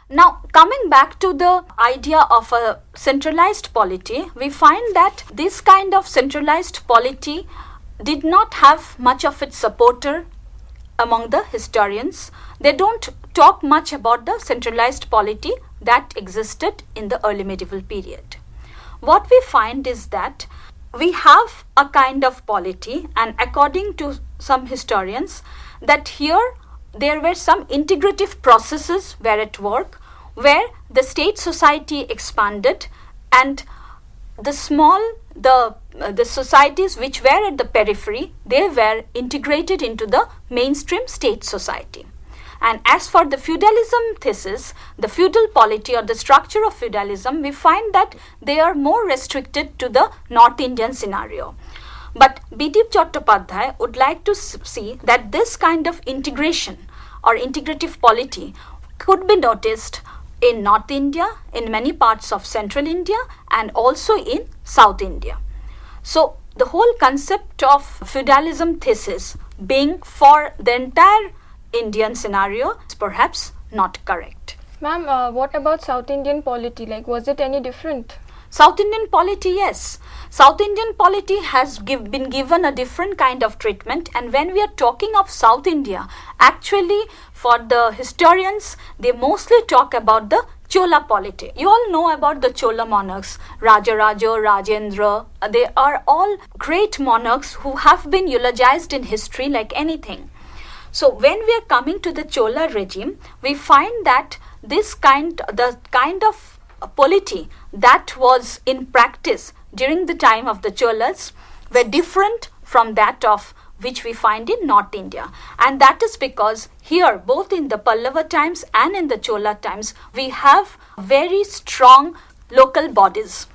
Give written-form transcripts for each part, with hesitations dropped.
Now, coming back to the idea of a centralized polity, we find that this kind of centralized polity did not have much of its supporter among the historians. They don't talk much about the centralized polity that existed in the early medieval period. What we find is that we have a kind of polity, and according to some historians, that here there were some integrative processes were at work, where the state society expanded and the societies which were at the periphery, they were integrated into the mainstream state society. And as for the feudalism thesis, the feudal polity or the structure of feudalism, we find that they are more restricted to the North Indian scenario. But Bidip Chattopadhyay would like to see that this kind of integration or integrative polity could be noticed in North India, in many parts of Central India, and also in South India. So the whole concept of feudalism thesis being for the entire Indian scenario is perhaps not correct. Ma'am, what about South Indian polity? Like, was it any different? South Indian polity, yes. South Indian polity has been given a different kind of treatment, and when we are talking of South India, actually for the historians, they mostly talk about the Chola polity. You all know about the Chola monarchs, Rajaraja, Rajendra. They are all great monarchs who have been eulogized in history like anything. So when we are coming to the Chola regime, we find that the kind of polity that was in practice during the time of the Cholas were different from that of which we find in North India. And that is because here, both in the Pallava times and in the Chola times, we have very strong local bodies.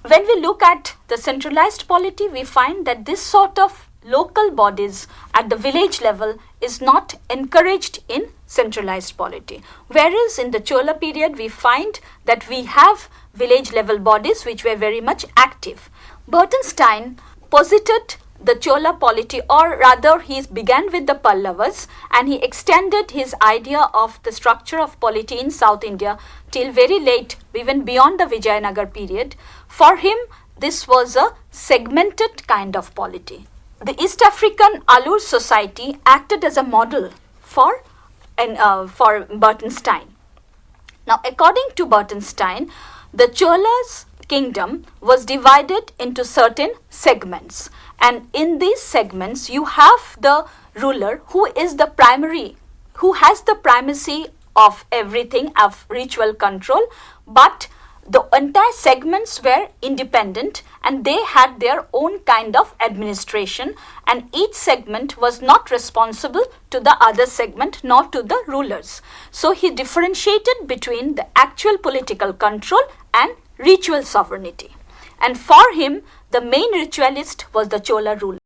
When we look at the centralized polity, we find that this sort of local bodies at the village level is not encouraged in centralized polity. Whereas in the Chola period, we find that we have village level bodies which were very much active. Bertenstein posited the Chola polity, or rather he began with the Pallavas and he extended his idea of the structure of polity in South India till very late, even beyond the Vijayanagar period. For him, this was a segmented kind of polity. The East African Alur society acted as a model for Bertenstein. Now, according to Bertenstein, the Cholas kingdom was divided into certain segments, and in these segments you have the ruler who has the primacy of everything, of ritual control, but the entire segments were independent and they had their own kind of administration, and each segment was not responsible to the other segment nor to the rulers. So he differentiated between the actual political control and ritual sovereignty. And for him, the main ritualist was the Chola ruler.